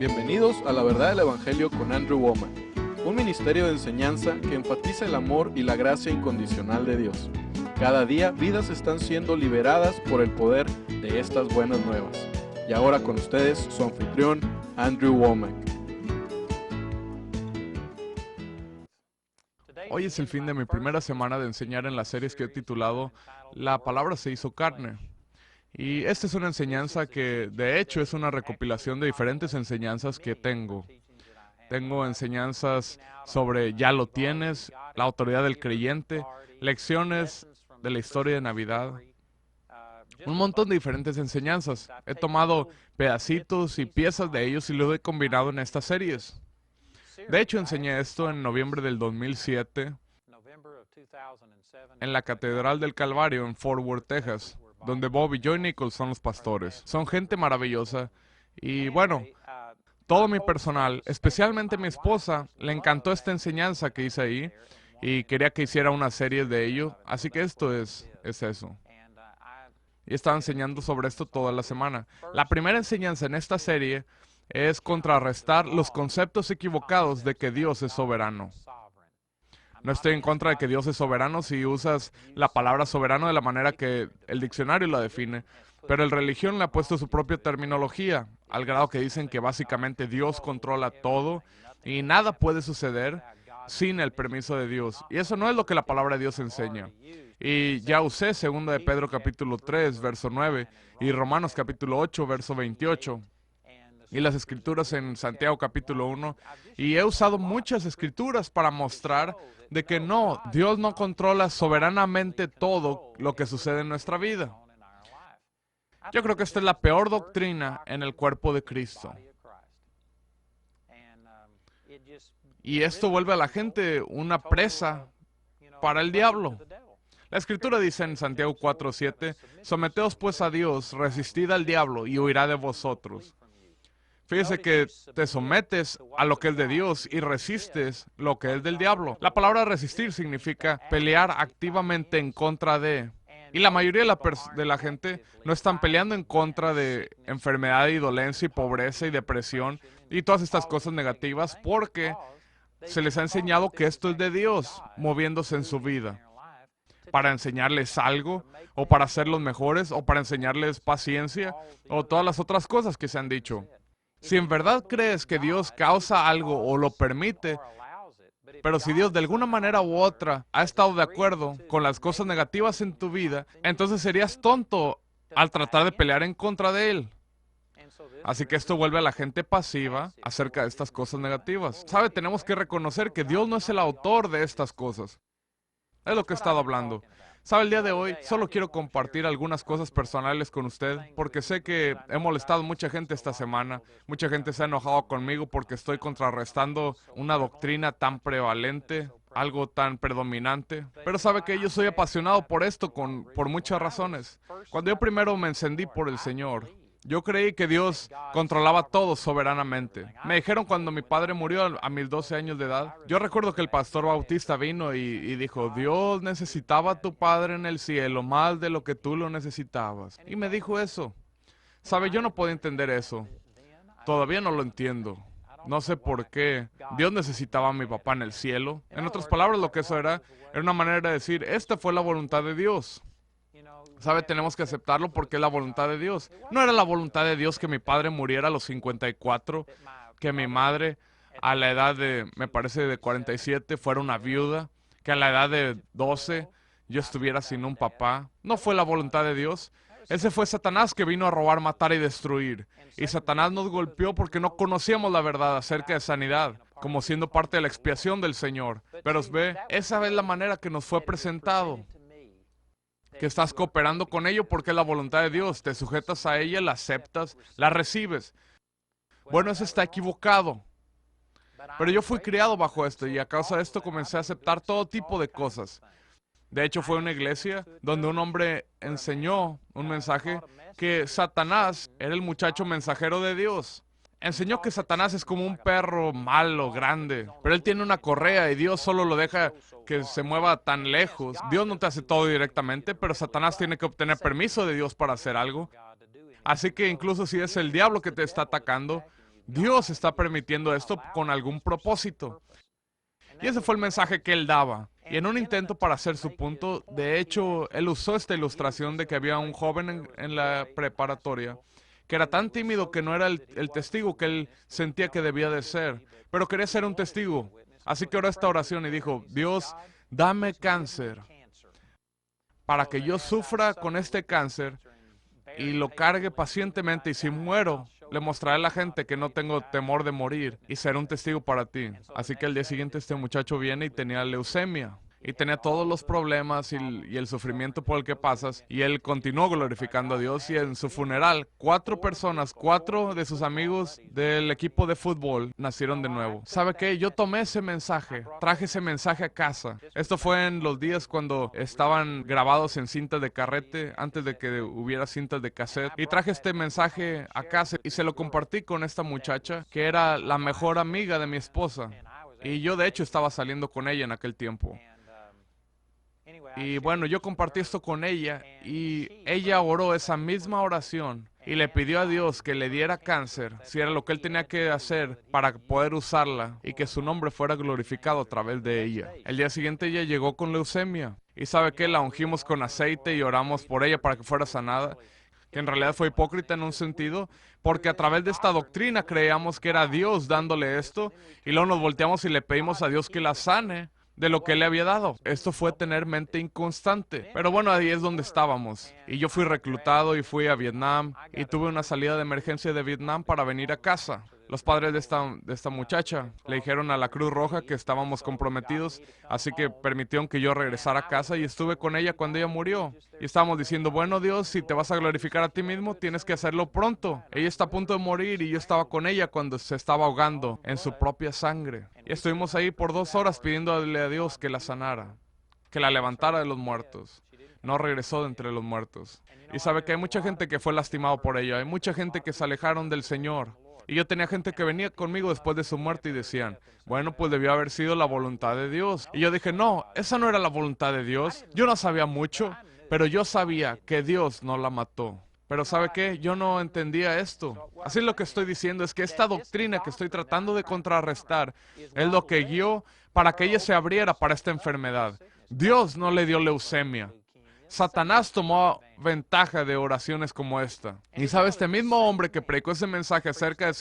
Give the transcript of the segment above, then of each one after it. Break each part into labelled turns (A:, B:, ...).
A: Bienvenidos a La Verdad del Evangelio con Andrew Womack, un ministerio de enseñanza que enfatiza el amor y la gracia incondicional de Dios. Cada día vidas están siendo liberadas por el poder de estas buenas nuevas. Y ahora con ustedes su anfitrión, Andrew Womack.
B: Hoy es el fin de mi primera semana de enseñar en las series que he titulado La palabra se hizo carne. Y esta es una enseñanza que, de hecho, es una recopilación de diferentes enseñanzas que tengo. Tengo enseñanzas sobre ya lo tienes, la autoridad del creyente, lecciones de la historia de Navidad, un montón de diferentes enseñanzas. He tomado pedacitos y piezas de ellos y lo he combinado en estas series. De hecho, enseñé esto en noviembre del 2007 en la Catedral del Calvario en Fort Worth, Texas, donde Bob y Joy Nichols son los pastores. Son gente maravillosa y bueno, todo mi personal, especialmente mi esposa, le encantó esta enseñanza que hice ahí y quería que hiciera una serie de ello, así que esto es eso. Y estaba enseñando sobre esto toda la semana. La primera enseñanza en esta serie es contrarrestar los conceptos equivocados de que Dios es soberano. No estoy en contra de que Dios es soberano si usas la palabra soberano de la manera que el diccionario la define, pero el religión le ha puesto su propia terminología, al grado que dicen que básicamente Dios controla todo y nada puede suceder sin el permiso de Dios. Y eso no es lo que la palabra de Dios enseña. Y ya usé 2 de Pedro capítulo 3, verso 9, y Romanos capítulo 8, verso 28. Y las escrituras en Santiago capítulo 1, y he usado muchas escrituras para mostrar de que no, Dios no controla soberanamente todo lo que sucede en nuestra vida. Yo creo que esta es la peor doctrina en el cuerpo de Cristo. Y esto vuelve a la gente una presa para el diablo. La escritura dice en Santiago 4:7, someteos pues a Dios, resistid al diablo y huirá de vosotros. Fíjese que te sometes a lo que es de Dios y resistes lo que es del diablo. La palabra resistir significa pelear activamente en contra de. Y la mayoría de la gente no están peleando en contra de enfermedad y dolencia y pobreza y depresión y todas estas cosas negativas porque se les ha enseñado que esto es de Dios moviéndose en su vida. Para enseñarles algo, o para hacerlos mejores, o para enseñarles paciencia, o todas las otras cosas que se han dicho. Si en verdad crees que Dios causa algo o lo permite, pero si Dios de alguna manera u otra ha estado de acuerdo con las cosas negativas en tu vida, entonces serías tonto al tratar de pelear en contra de Él. Así que esto vuelve a la gente pasiva acerca de estas cosas negativas. ¿Sabe? Tenemos que reconocer que Dios no es el autor de estas cosas. Es lo que he estado hablando. ¿Sabe? El día de hoy solo quiero compartir algunas cosas personales con usted, porque sé que he molestado a mucha gente esta semana. Mucha gente se ha enojado conmigo porque estoy contrarrestando una doctrina tan prevalente, algo tan predominante. Pero sabe que yo soy apasionado por esto por muchas razones. Cuando yo primero me encendí por el Señor, yo creí que Dios controlaba todo soberanamente. Me dijeron cuando mi padre murió a mis 12 años de edad. Yo recuerdo que el pastor Bautista vino y dijo, Dios necesitaba a tu padre en el cielo más de lo que tú lo necesitabas. Y me dijo eso. ¿Sabe? Yo no puedo entender eso. Todavía no lo entiendo. No sé por qué Dios necesitaba a mi papá en el cielo. En otras palabras, lo que eso era una manera de decir, esta fue la voluntad de Dios. ¿Sabe? Tenemos que aceptarlo porque es la voluntad de Dios. No era la voluntad de Dios que mi padre muriera a los 54, que mi madre a la edad de, me parece, de 47 fuera una viuda, que a la edad de 12 yo estuviera sin un papá. No fue la voluntad de Dios. Ese fue Satanás que vino a robar, matar y destruir. Y Satanás nos golpeó porque no conocíamos la verdad acerca de sanidad, como siendo parte de la expiación del Señor. Pero ve, esa es la manera que nos fue presentado. Que estás cooperando con ello porque es la voluntad de Dios, te sujetas a ella, la aceptas, la recibes. Bueno, eso está equivocado. Pero yo fui criado bajo esto y a causa de esto comencé a aceptar todo tipo de cosas. De hecho, fue una iglesia donde un hombre enseñó un mensaje que Satanás era el muchacho mensajero de Dios. Enseñó que Satanás es como un perro malo, grande, pero él tiene una correa y Dios solo lo deja que se mueva tan lejos. Dios no te hace todo directamente, pero Satanás tiene que obtener permiso de Dios para hacer algo. Así que incluso si es el diablo que te está atacando, Dios está permitiendo esto con algún propósito. Y ese fue el mensaje que él daba. Y en un intento para hacer su punto, de hecho, él usó esta ilustración de que había un joven en la preparatoria que era tan tímido que no era el testigo que él sentía que debía de ser, pero quería ser un testigo. Así que oró esta oración y dijo, Dios, dame cáncer para que yo sufra con este cáncer y lo cargue pacientemente, y si muero, le mostraré a la gente que no tengo temor de morir y seré un testigo para ti. Así que al día siguiente este muchacho viene y tenía leucemia. Y tenía todos los problemas y el sufrimiento por el que pasas. Y él continuó glorificando a Dios. Y en su funeral, 4 personas, 4 de sus amigos del equipo de fútbol nacieron de nuevo. ¿Sabe qué? Yo tomé ese mensaje, traje ese mensaje a casa. Esto fue en los días cuando estaban grabados en cintas de carrete, antes de que hubiera cintas de cassette. Y traje este mensaje a casa y se lo compartí con esta muchacha, que era la mejor amiga de mi esposa. Y yo de hecho estaba saliendo con ella en aquel tiempo. Y bueno, yo compartí esto con ella y ella oró esa misma oración y le pidió a Dios que le diera cáncer, si era lo que él tenía que hacer para poder usarla y que su nombre fuera glorificado a través de ella. El día siguiente ella llegó con leucemia y ¿sabe qué? La ungimos con aceite y oramos por ella para que fuera sanada, que en realidad fue hipócrita en un sentido, porque a través de esta doctrina creíamos que era Dios dándole esto y luego nos volteamos y le pedimos a Dios que la sane de lo que él le había dado. Esto fue tener mente inconstante. Pero bueno, ahí es donde estábamos. Y yo fui reclutado y fui a Vietnam y tuve una salida de emergencia de Vietnam para venir a casa. Los padres de esta muchacha le dijeron a la Cruz Roja que estábamos comprometidos, así que permitieron que yo regresara a casa y estuve con ella cuando ella murió. Y estábamos diciendo, bueno Dios, si te vas a glorificar a ti mismo, tienes que hacerlo pronto. Ella está a punto de morir y yo estaba con ella cuando se estaba ahogando en su propia sangre. Y estuvimos ahí por 2 horas pidiéndole a Dios que la sanara, que la levantara de los muertos. No regresó de entre los muertos. Y sabe que hay mucha gente que fue lastimado por ella, hay mucha gente que se alejaron del Señor. Y yo tenía gente que venía conmigo después de su muerte y decían, bueno, pues debió haber sido la voluntad de Dios. Y yo dije, no, esa no era la voluntad de Dios. Yo no sabía mucho, pero yo sabía que Dios no la mató. Pero ¿sabe qué? Yo no entendía esto. Así lo que estoy diciendo es que esta doctrina que estoy tratando de contrarrestar es lo que guió para que ella se abriera para esta enfermedad. Dios no le dio leucemia. Satanás tomó ventaja de oraciones como esta. Y sabe, este mismo hombre que predicó ese mensaje acerca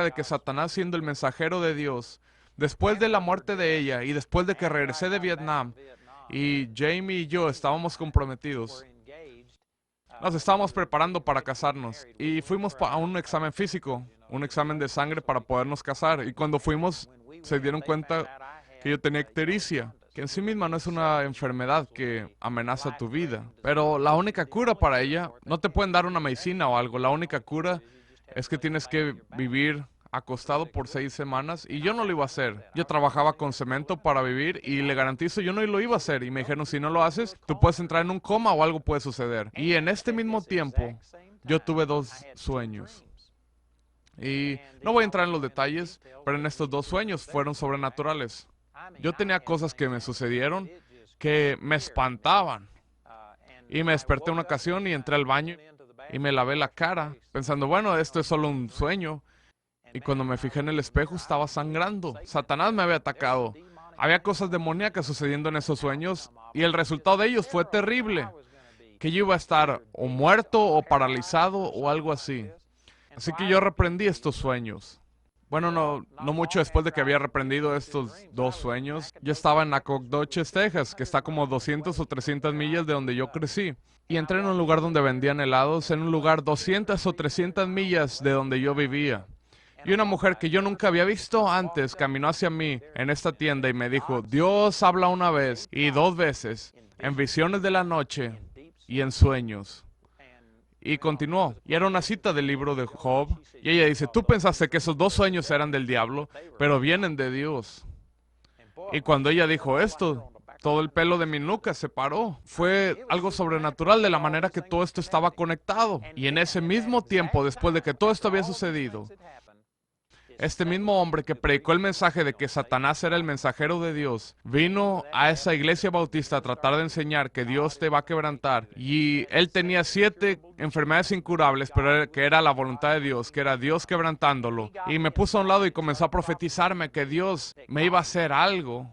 B: de que Satanás, siendo el mensajero de Dios, después de la muerte de ella y después de que regresé de Vietnam y Jamie y yo estábamos comprometidos, nos estábamos preparando para casarnos y fuimos a un examen físico, un examen de sangre para podernos casar. Y cuando fuimos, se dieron cuenta que yo tenía ictericia, que en sí misma no es una enfermedad que amenaza tu vida. Pero la única cura para ella, no te pueden dar una medicina o algo, la única cura es que tienes que vivir acostado por 6 semanas y yo no lo iba a hacer. Yo trabajaba con cemento para vivir y le garantizo yo no lo iba a hacer. Y me dijeron, si no lo haces, tú puedes entrar en un coma o algo puede suceder. Y en este mismo tiempo, yo tuve 2 sueños. Y no voy a entrar en los detalles, pero en estos 2 sueños fueron sobrenaturales. Yo tenía cosas que me sucedieron que me espantaban. Y me desperté una ocasión y entré al baño y me lavé la cara, pensando, bueno, esto es solo un sueño. Y cuando me fijé en el espejo estaba sangrando. Satanás me había atacado. Había cosas demoníacas sucediendo en esos sueños y el resultado de ellos fue terrible. Que yo iba a estar o muerto o paralizado o algo así. Así que yo reprendí estos sueños. Bueno, no mucho después de que había reprendido estos 2 sueños, yo estaba en Nacogdoches, Texas, que está como 200 o 300 millas de donde yo crecí. Y entré en un lugar donde vendían helados, en un lugar 200 o 300 millas de donde yo vivía. Y una mujer que yo nunca había visto antes caminó hacia mí en esta tienda y me dijo, Dios habla una vez y 2 veces, en visiones de la noche y en sueños. Y continuó, y era una cita del libro de Job, y ella dice, tú pensaste que esos 2 sueños eran del diablo, pero vienen de Dios. Y cuando ella dijo esto, todo el pelo de mi nuca se paró. Fue algo sobrenatural de la manera que todo esto estaba conectado. Y en ese mismo tiempo, después de que todo esto había sucedido, Este mismo hombre que predicó el mensaje de que Satanás era el mensajero de Dios, vino a esa iglesia bautista a tratar de enseñar que Dios te va a quebrantar. Y él tenía 7 enfermedades incurables, pero que era la voluntad de Dios, que era Dios quebrantándolo. Y me puso a un lado y comenzó a profetizarme que Dios me iba a hacer algo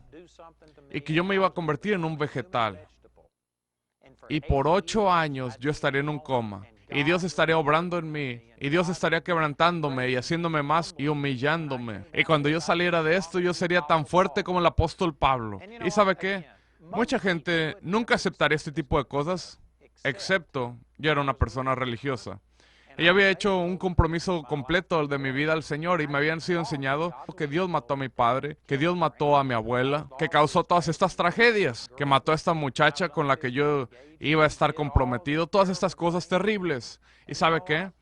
B: y que yo me iba a convertir en un vegetal. Y por 8 años yo estaría en un coma. Y Dios estaría obrando en mí. Y Dios estaría quebrantándome y haciéndome más y humillándome. Y cuando yo saliera de esto, yo sería tan fuerte como el apóstol Pablo. ¿Y sabe qué? Mucha gente nunca aceptaría este tipo de cosas, excepto yo era una persona religiosa. Y yo había hecho un compromiso completo de mi vida al Señor y me habían sido enseñado que Dios mató a mi padre, que Dios mató a mi abuela, que causó todas estas tragedias, que mató a esta muchacha con la que yo iba a estar comprometido, todas estas cosas terribles. ¿Y sabe qué?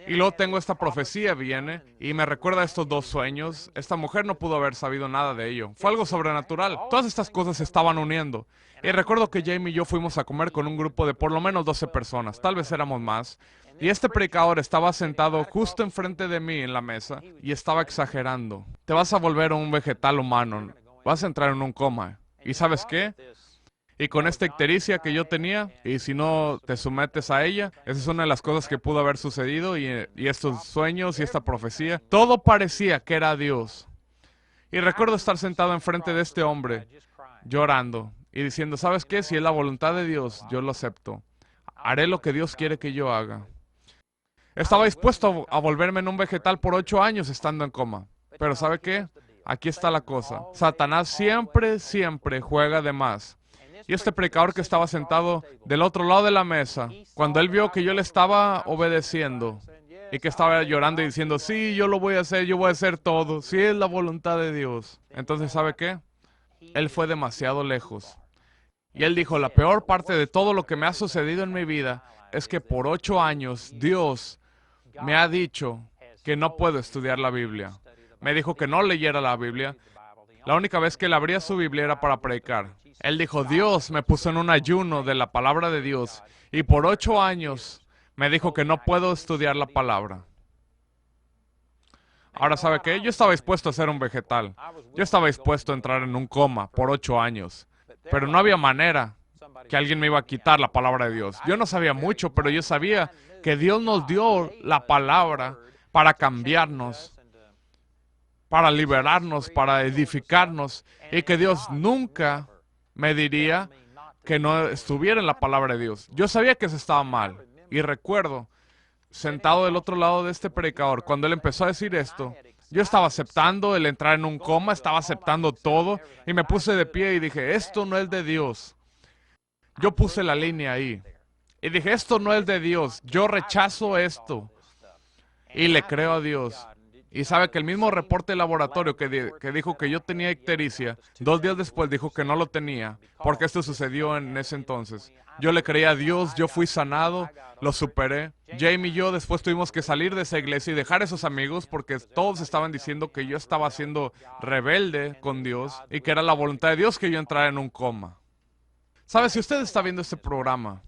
B: Y luego tengo esta profecía, viene, y me recuerda estos 2 sueños. Esta mujer no pudo haber sabido nada de ello. Fue algo sobrenatural. Todas estas cosas se estaban uniendo. Y recuerdo que Jamie y yo fuimos a comer con un grupo de por lo menos 12 personas, tal vez éramos más. Y este predicador estaba sentado justo enfrente de mí en la mesa y estaba exagerando. Te vas a volver un vegetal humano, vas a entrar en un coma. ¿Y sabes qué? Y con esta ictericia que yo tenía, y si no te sometes a ella, esa es una de las cosas que pudo haber sucedido, y estos sueños y esta profecía, todo parecía que era Dios. Y recuerdo estar sentado enfrente de este hombre, llorando, y diciendo, ¿sabes qué? Si es la voluntad de Dios, yo lo acepto. Haré lo que Dios quiere que yo haga. Estaba dispuesto a volverme en un vegetal por 8 años estando en coma. Pero ¿sabe qué? Aquí está la cosa. Satanás siempre juega de más. Y este predicador que estaba sentado del otro lado de la mesa, cuando él vio que yo le estaba obedeciendo y que estaba llorando y diciendo, sí, yo lo voy a hacer, yo voy a hacer todo, sí es la voluntad de Dios. Entonces, ¿sabe qué? Él fue demasiado lejos. Y él dijo, la peor parte de todo lo que me ha sucedido en mi vida es que por 8 años Dios me ha dicho que no puedo estudiar la Biblia. Me dijo que no leyera la Biblia. La única vez que él abría su Biblia era para predicar. Él dijo, Dios me puso en un ayuno de la palabra de Dios y por 8 años me dijo que no puedo estudiar la palabra. Ahora, ¿sabe qué? Yo estaba dispuesto a ser un vegetal. Yo estaba dispuesto a entrar en un coma por 8 años. Pero no había manera que alguien me iba a quitar la palabra de Dios. Yo no sabía mucho, pero yo sabía que Dios nos dio la palabra para cambiarnos, para liberarnos, para edificarnos, y que Dios nunca me diría que no estuviera en la palabra de Dios. Yo sabía que eso estaba mal. Y recuerdo, sentado del otro lado de este predicador, cuando él empezó a decir esto, yo estaba aceptando el entrar en un coma, estaba aceptando todo, y me puse de pie y dije, esto no es de Dios. Yo puse la línea ahí. Y dije, esto no es de Dios, yo rechazo esto. Y le creo a Dios. Y sabe que el mismo reporte de laboratorio que dijo que yo tenía ictericia, 2 días después dijo que no lo tenía, porque esto sucedió en ese entonces. Yo le creí a Dios, yo fui sanado, lo superé. Jamie y yo después tuvimos que salir de esa iglesia y dejar a esos amigos porque todos estaban diciendo que yo estaba siendo rebelde con Dios y que era la voluntad de Dios que yo entrara en un coma. ¿Sabe? Si usted está viendo este programa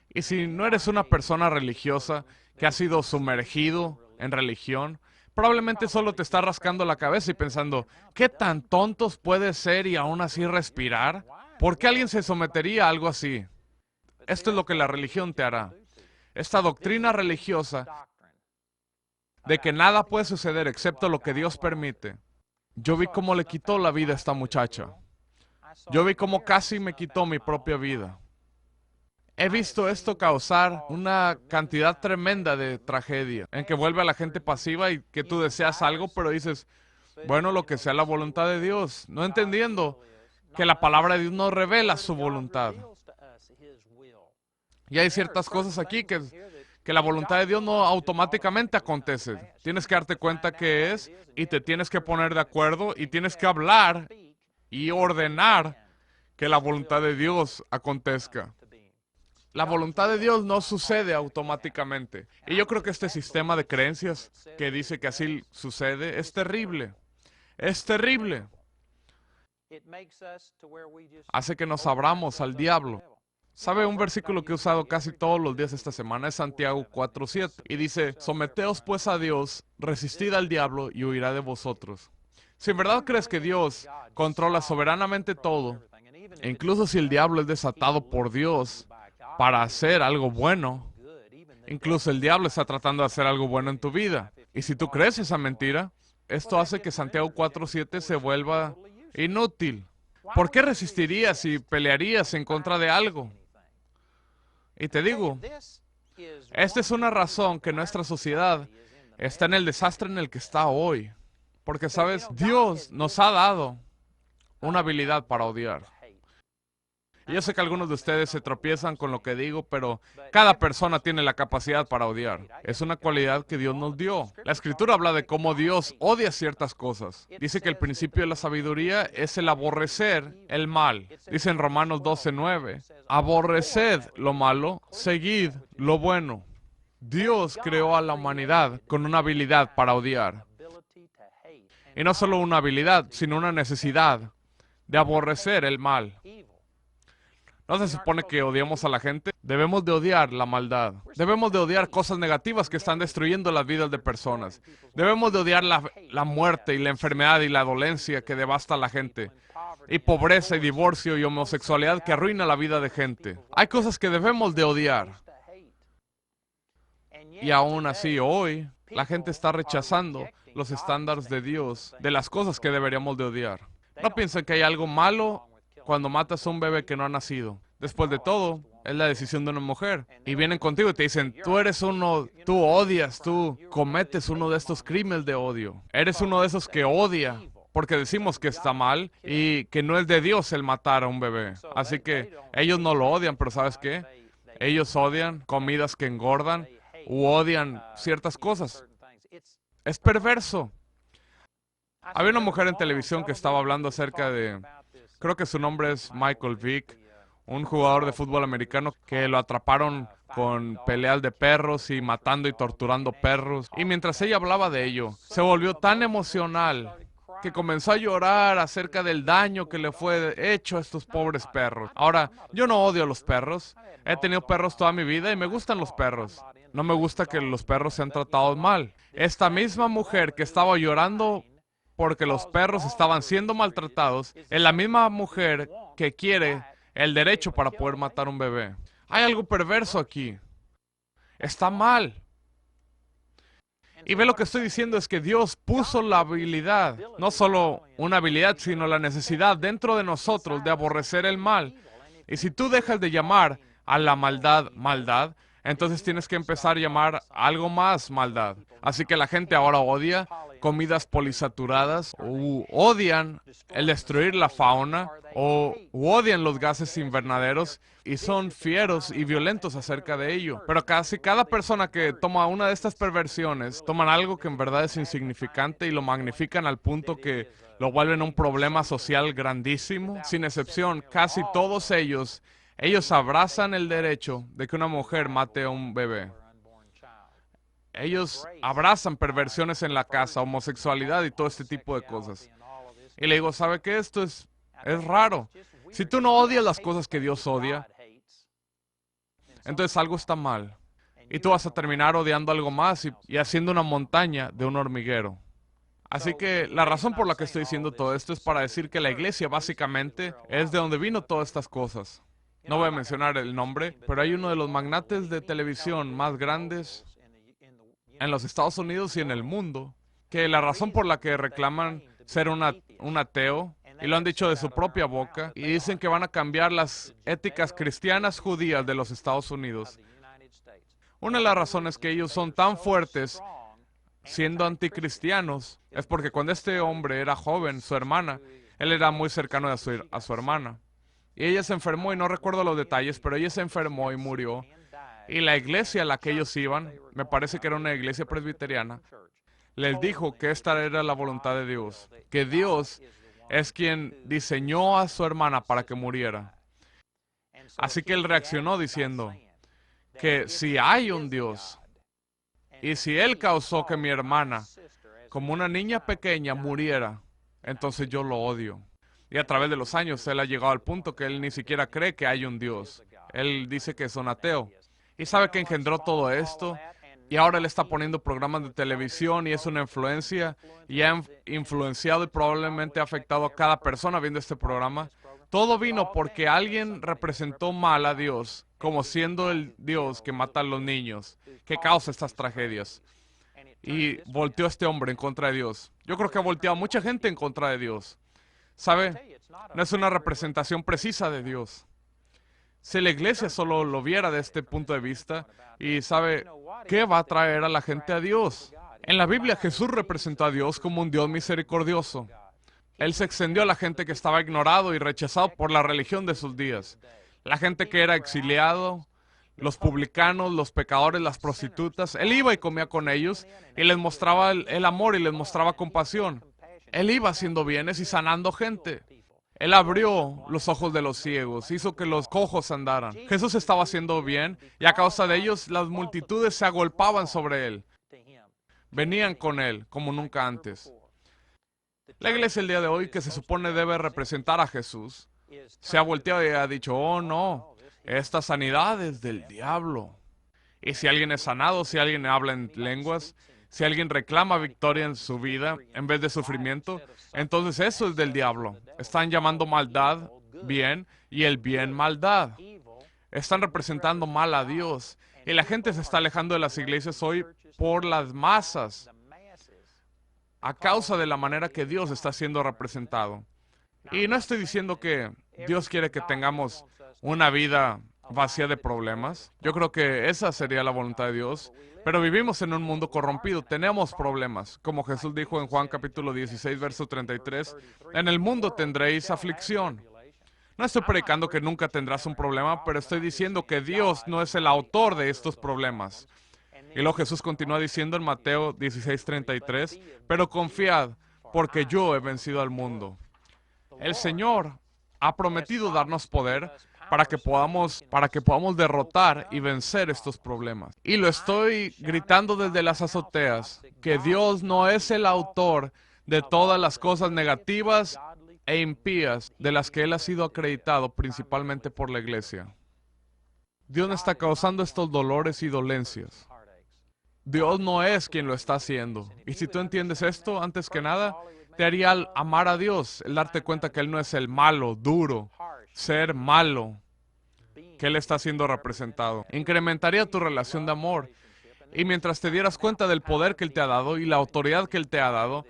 B: y si no eres una persona religiosa que ha sido sumergido en religión, probablemente solo te está rascando la cabeza y pensando, ¿qué tan tontos puede ser y aún así respirar? ¿Por qué alguien se sometería a algo así? Esto es lo que la religión te hará. Esta doctrina religiosa de que nada puede suceder excepto lo que Dios permite. Yo vi cómo le quitó la vida a esta muchacha. Yo vi cómo casi me quitó mi propia vida. He visto esto causar una cantidad tremenda de tragedia, en que vuelve a la gente pasiva y que tú deseas algo, pero dices, bueno, lo que sea la voluntad de Dios, no entendiendo que la palabra de Dios no revela su voluntad. Y hay ciertas cosas aquí que la voluntad de Dios no automáticamente acontece. Tienes que darte cuenta qué es y te tienes que poner de acuerdo y tienes que hablar y ordenar que la voluntad de Dios acontezca. La voluntad de Dios no sucede automáticamente. Y yo creo que este sistema de creencias que dice que así sucede es terrible. Es terrible. Hace que nos abramos al diablo. ¿Sabe? Un versículo que he usado casi todos los días esta semana es Santiago 4:7 y dice, someteos pues a Dios, resistid al diablo y huirá de vosotros. Si en verdad crees que Dios controla soberanamente todo, e incluso si el diablo es desatado por Dios para hacer algo bueno, incluso el diablo está tratando de hacer algo bueno en tu vida. Y si tú crees esa mentira, esto hace que Santiago 4:7 se vuelva inútil. ¿Por qué resistirías y pelearías en contra de algo? Y te digo, esta es una razón que nuestra sociedad está en el desastre en el que está hoy. Porque, ¿sabes? Dios nos ha dado una habilidad para odiar. Y yo sé que algunos de ustedes se tropiezan con lo que digo, pero cada persona tiene la capacidad para odiar. Es una cualidad que Dios nos dio. La Escritura habla de cómo Dios odia ciertas cosas. Dice que el principio de la sabiduría es el aborrecer el mal. Dice en Romanos 12:9, aborreced lo malo, seguid lo bueno. Dios creó a la humanidad con una habilidad para odiar. Y no solo una habilidad, sino una necesidad de aborrecer el mal. ¿No se supone que odiamos a la gente? Debemos de odiar la maldad. Debemos de odiar cosas negativas que están destruyendo las vidas de personas. Debemos de odiar la muerte y la enfermedad y la dolencia que devasta a la gente. Y pobreza y divorcio y homosexualidad que arruina la vida de gente. Hay cosas que debemos de odiar. Y aún así, hoy, la gente está rechazando los estándares de Dios, de las cosas que deberíamos de odiar. No piensen que hay algo malo cuando matas a un bebé que no ha nacido. Después de todo, es la decisión de una mujer. Y vienen contigo y te dicen, tú odias, tú cometes uno de estos crímenes de odio. Eres uno de esos que odia, porque decimos que está mal y que no es de Dios el matar a un bebé. Así que ellos no lo odian, pero ¿sabes qué? Ellos odian comidas que engordan u odian ciertas cosas. Es perverso. Había una mujer en televisión que estaba hablando acerca de, creo que su nombre es Michael Vick, un jugador de fútbol americano que lo atraparon con peleas de perros y matando y torturando perros. Y mientras ella hablaba de ello, se volvió tan emocional que comenzó a llorar acerca del daño que le fue hecho a estos pobres perros. Ahora, yo no odio a los perros. He tenido perros toda mi vida y me gustan los perros. No me gusta que los perros sean tratados mal. Esta misma mujer que estaba llorando porque los perros estaban siendo maltratados, es la misma mujer que quiere el derecho para poder matar a un bebé. Hay algo perverso aquí. Está mal. Y ve, lo que estoy diciendo es que Dios puso la habilidad, no solo una habilidad, sino la necesidad dentro de nosotros de aborrecer el mal. Y si tú dejas de llamar a la maldad maldad, entonces tienes que empezar a llamar a algo más maldad. Así que la gente ahora odia comidas polisaturadas, o odian el destruir la fauna, o odian los gases invernaderos y son fieros y violentos acerca de ello. Pero casi cada persona que toma una de estas perversiones, toman algo que en verdad es insignificante y lo magnifican al punto que lo vuelven un problema social grandísimo. Sin excepción, casi todos ellos abrazan el derecho de que una mujer mate a un bebé. Ellos abrazan perversiones en la casa, homosexualidad y todo este tipo de cosas. Y le digo, ¿sabe qué? Esto es raro. Si tú no odias las cosas que Dios odia, entonces algo está mal. Y tú vas a terminar odiando algo más y haciendo una montaña de un hormiguero. Así que la razón por la que estoy diciendo todo esto es para decir que la iglesia básicamente es de donde vino todas estas cosas. No voy a mencionar el nombre, pero hay uno de los magnates de televisión más grandes en los Estados Unidos y en el mundo, que la razón por la que reclaman ser un ateo, y lo han dicho de su propia boca, y dicen que van a cambiar las éticas cristianas judías de los Estados Unidos. Una de las razones que ellos son tan fuertes siendo anticristianos es porque cuando este hombre era joven, su hermana, él era muy cercano a su hermana. Y ella se enfermó, y no recuerdo los detalles, pero ella se enfermó y murió. Y la iglesia a la que ellos iban, me parece que era una iglesia presbiteriana, les dijo que esta era la voluntad de Dios, que Dios es quien diseñó a su hermana para que muriera. Así que él reaccionó diciendo que si hay un Dios, y si Él causó que mi hermana, como una niña pequeña, muriera, entonces yo lo odio. Y a través de los años, él ha llegado al punto que él ni siquiera cree que hay un Dios. Él dice que es un ateo. Y sabe que engendró todo esto. Y ahora él está poniendo programas de televisión y es una influencia. Y ha influenciado y probablemente ha afectado a cada persona viendo este programa. Todo vino porque alguien representó mal a Dios, como siendo el Dios que mata a los niños, que causa estas tragedias. Y volteó a este hombre en contra de Dios. Yo creo que ha volteado a mucha gente en contra de Dios. ¿Sabe? No es una representación precisa de Dios. Si la iglesia solo lo viera de este punto de vista, y sabe, ¿qué va a traer a la gente a Dios? En la Biblia Jesús representó a Dios como un Dios misericordioso. Él se extendió a la gente que estaba ignorado y rechazado por la religión de sus días. La gente que era exiliado, los publicanos, los pecadores, las prostitutas. Él iba y comía con ellos y les mostraba el amor y les mostraba compasión. Él iba haciendo bienes y sanando gente. Él abrió los ojos de los ciegos, hizo que los cojos andaran. Jesús estaba haciendo bien y a causa de ellos las multitudes se agolpaban sobre él. Venían con él como nunca antes. La iglesia el día de hoy, que se supone debe representar a Jesús, se ha volteado y ha dicho, oh no, esta sanidad es del diablo. Y si alguien es sanado, si alguien habla en lenguas, si alguien reclama victoria en su vida en vez de sufrimiento, entonces eso es del diablo. Están llamando maldad bien y el bien maldad. Están representando mal a Dios. Y la gente se está alejando de las iglesias hoy por las masas, a causa de la manera que Dios está siendo representado. Y no estoy diciendo que Dios quiere que tengamos una vida vacía de problemas. Yo creo que esa sería la voluntad de Dios. Pero vivimos en un mundo corrompido, tenemos problemas. Como Jesús dijo en Juan capítulo 16, verso 33, en el mundo tendréis aflicción. No estoy predicando que nunca tendrás un problema, pero estoy diciendo que Dios no es el autor de estos problemas. Y luego Jesús continúa diciendo en Mateo 16:33, pero confiad, porque yo he vencido al mundo. El Señor ha prometido darnos poder para que podamos derrotar y vencer estos problemas. Y lo estoy gritando desde las azoteas, que Dios no es el autor de todas las cosas negativas e impías de las que Él ha sido acreditado principalmente por la iglesia. Dios no está causando estos dolores y dolencias. Dios no es quien lo está haciendo. Y si tú entiendes esto, antes que nada, te haría amar a Dios, el darte cuenta que Él no es el malo, duro, ser malo, que Él está siendo representado. Incrementaría tu relación de amor. Y mientras te dieras cuenta del poder que Él te ha dado y la autoridad que Él te ha dado,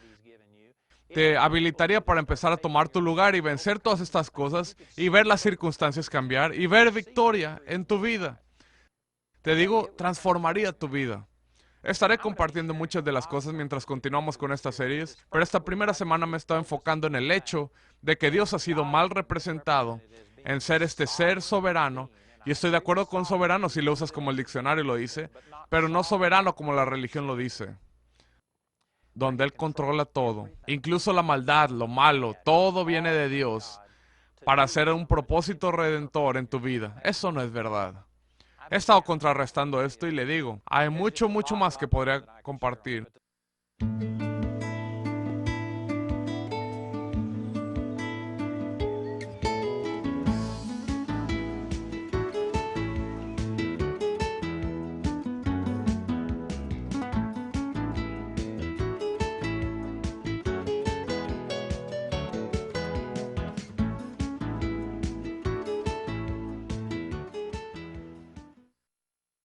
B: te habilitaría para empezar a tomar tu lugar y vencer todas estas cosas y ver las circunstancias cambiar y ver victoria en tu vida. Te digo, transformaría tu vida. Estaré compartiendo muchas de las cosas mientras continuamos con estas series, pero esta primera semana me he estado enfocando en el hecho de que Dios ha sido mal representado en ser este ser soberano, y estoy de acuerdo con soberano si lo usas como el diccionario lo dice, pero no soberano como la religión lo dice, donde Él controla todo, incluso la maldad, lo malo, todo viene de Dios para hacer un propósito redentor en tu vida. Eso no es verdad. He estado contrarrestando esto y le digo, hay mucho más que podría compartir.